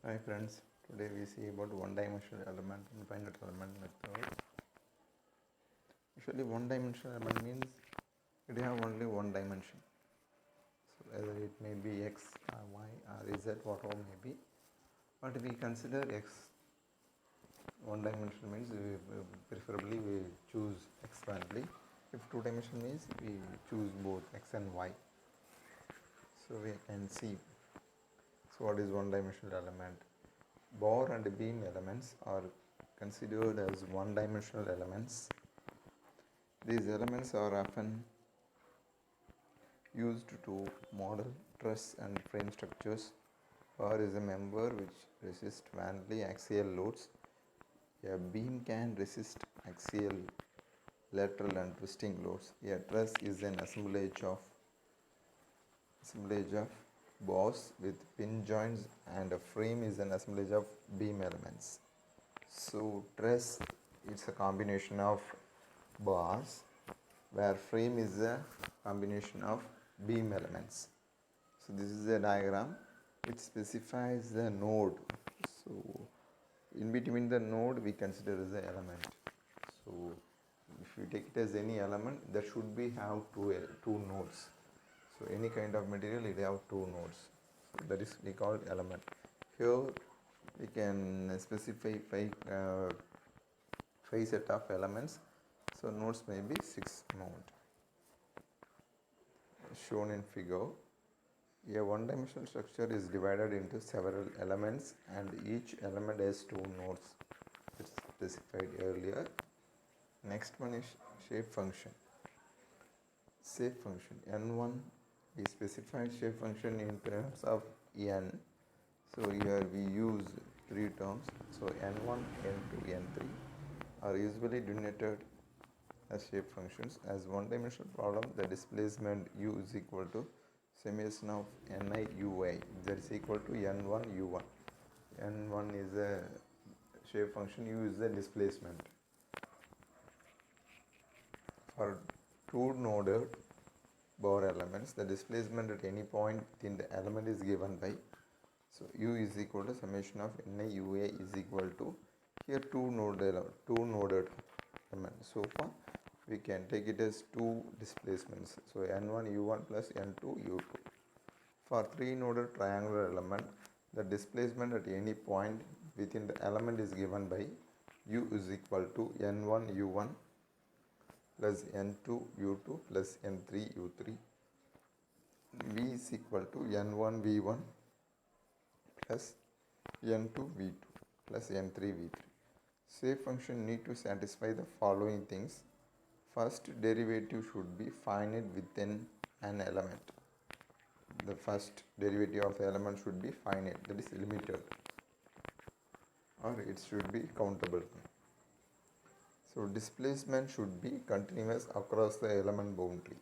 Hi friends, today we see about one-dimensional element and finite element method. Usually one-dimensional element means it have only one dimension. So whether it may be x or y or z, whatever may be. But we consider x one-dimensional means preferably we choose x only. If two-dimensional means we choose both x and y. So we can see. So what is one-dimensional element? Bar and beam elements are considered as one-dimensional elements. These elements are often used to model truss and frame structures. Bar is a member which resists mainly axial loads. A beam can resist axial, lateral and twisting loads. A truss is an assemblage of bars with pin joints, and a frame is an assemblage of beam elements. So truss, it's a combination of bars, where frame is a combination of beam elements. So this is a diagram. It specifies the node. So in between the node we consider as an element. So if you take it as any element, there should be have two nodes. So any kind of material it have two nodes. So that is we call element. Here we can specify five set of elements. So nodes may be 6 nodes shown in figure. A one-dimensional structure is divided into several elements and each element has two nodes. It's specified earlier. Next one is shape function. Shape function n1, we specified shape function in terms of n. So here we use three terms. So n1, n2, n3 are usually denoted as shape functions. As one-dimensional problem, the displacement u is equal to summation of ni ui, that is equal to n1 u1. n1 is a shape function, u is the displacement. For two noded bar elements, the displacement at any point within the element is given by, so u is equal to summation of ni ua is equal to, here two noded element. So far we can take it as two displacements. So n1 u1 plus n2 u2. For three noded triangular element, the displacement at any point within the element is given by u is equal to n1 u1 plus n2 u2 plus n3 u3. V is equal to n1 v1 plus n2 v2 plus n3 v3. Shape function need to satisfy the following things. First derivative should be finite within an element. The first derivative of the element should be finite, that is limited, or it should be countable. So displacement should be continuous across the element boundary.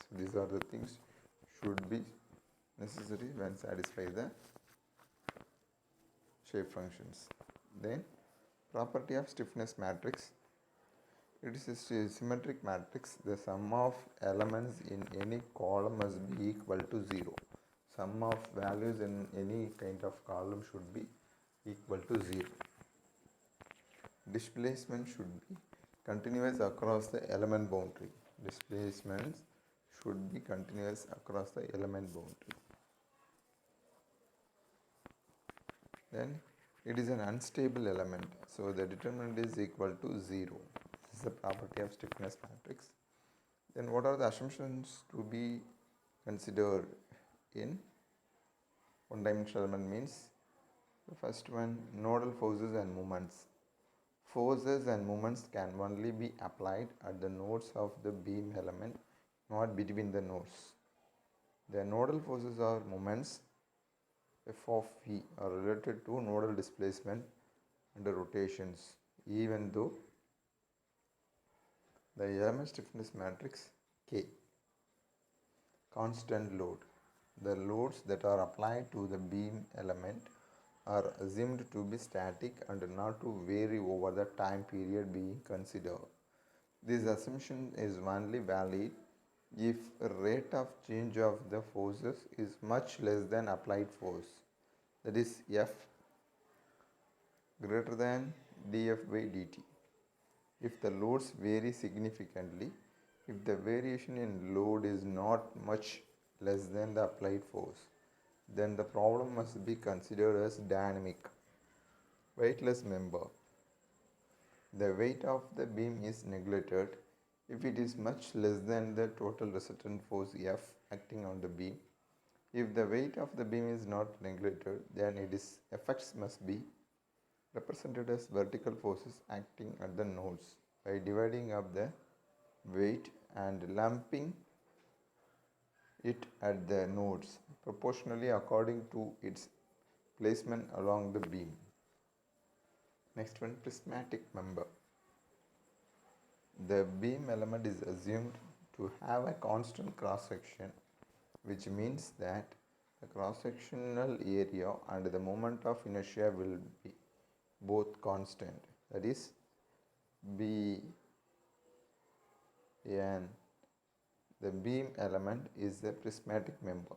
So these are the things should be necessary when satisfy the shape functions. Then property of stiffness matrix. It is a symmetric matrix. The sum of elements in any column must be equal to 0. Sum of values in any kind of column should be equal to 0. Displacement should be continuous across the element boundary. Displacements should be continuous across the element boundary. Then it is an unstable element. So the determinant is equal to 0. This is the property of stiffness matrix. Then what are the assumptions to be considered in one-dimensional element means? The first one, nodal forces and moments. Forces and moments can only be applied at the nodes of the beam element, not between the nodes. The nodal forces or moments f of v are related to nodal displacement and rotations, even though the element stiffness matrix K. Constant load. The loads that are applied to the beam element are assumed to be static and not to vary over the time period being considered. This assumption is only valid if rate of change of the forces is much less than applied force, that is F greater than dF by dt. If the loads vary significantly, if the variation in load is not much less than the applied force, then the problem must be considered as dynamic. Weightless member. The weight of the beam is neglected if it is much less than the total resultant force F acting on the beam. If the weight of the beam is not neglected, then its effects must be represented as vertical forces acting at the nodes by dividing up the weight and lumping it at the nodes proportionally according to its placement along the beam. Next one, prismatic member. The beam element is assumed to have a constant cross section, which means that the cross sectional area and the moment of inertia will be both constant. That is, the beam element is a prismatic member.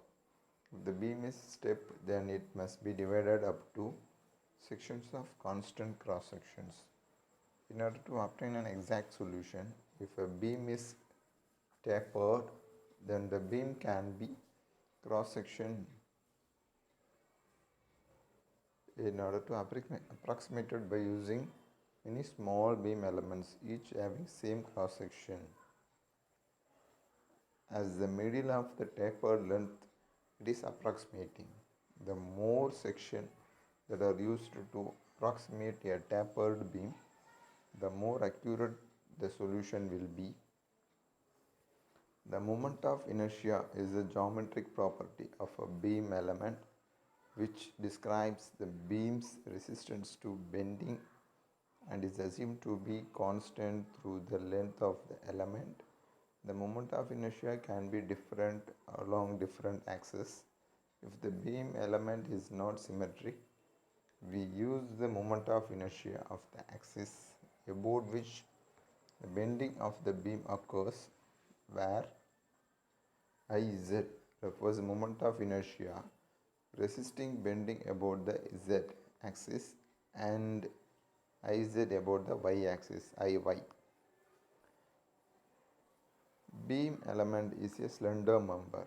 If the beam is stepped, then it must be divided up to sections of constant cross sections. In order to obtain an exact solution, if a beam is tapered, then the beam can be cross section in order to approximate it by using many small beam elements, each having same cross section. As the middle of the tapered length it is approximating, the more sections that are used to approximate a tapered beam, the more accurate the solution will be. The moment of inertia is a geometric property of a beam element which describes the beam's resistance to bending and is assumed to be constant through the length of the element. The moment of inertia can be different along different axes. If the beam element is not symmetric, we use the moment of inertia of the axis about which the bending of the beam occurs, where Iz refers the moment of inertia resisting bending about the z axis and Iz about the y axis, Iy. Beam element is a slender member.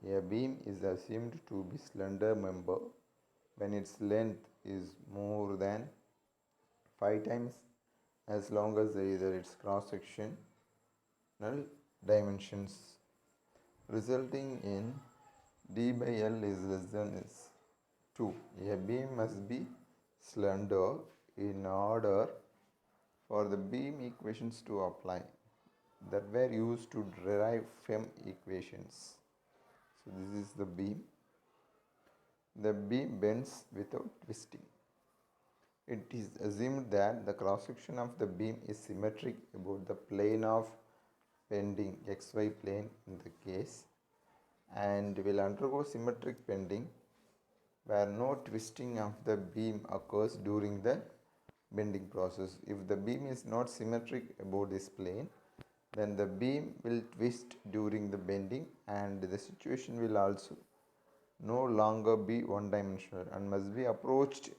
A beam is assumed to be slender member when its length is more than 5 times as long as either its cross-sectional dimensions, resulting in d by L is less than is 2. A beam must be slender in order for the beam equations to apply that were used to derive FEM equations. So this is the beam. The beam bends without twisting. It is assumed that the cross section of the beam is symmetric about the plane of bending, xy plane in the case, and will undergo symmetric bending where no twisting of the beam occurs during the bending process. If the beam is not symmetric about this plane, then the beam will twist during the bending and the situation will also no longer be one-dimensional and must be approached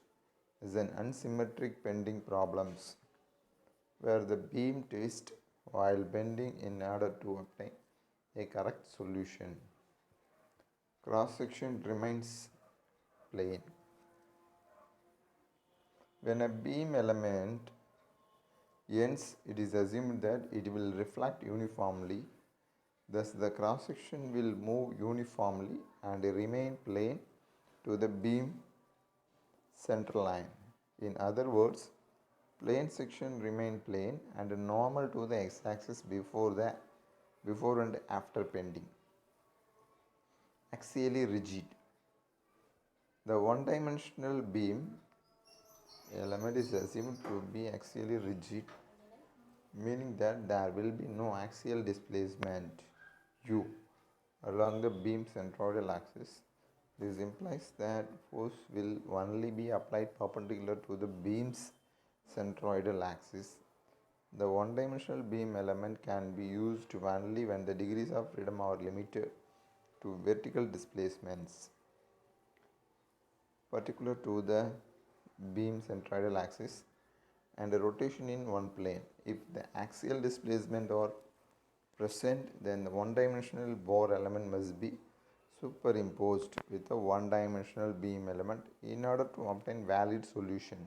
as an unsymmetric bending problems where the beam twists while bending in order to obtain a correct solution. Cross section remains plane. When a beam element ends, it is assumed that it will reflect uniformly. Thus, the cross section will move uniformly and remain plane to the beam center line. In other words, plane section remain plane and normal to the x-axis before and after bending. Axially rigid. The one-dimensional beam element is assumed to be axially rigid, meaning that there will be no axial displacement u along the beam centroidal axis. This implies that force will only be applied perpendicular to the beam's centroidal axis. The one-dimensional beam element can be used only when the degrees of freedom are limited to vertical displacements particular to the beam centroidal axis and a rotation in one plane. If the axial displacement are present, then the one-dimensional bore element must be superimposed with a one-dimensional beam element in order to obtain valid solution.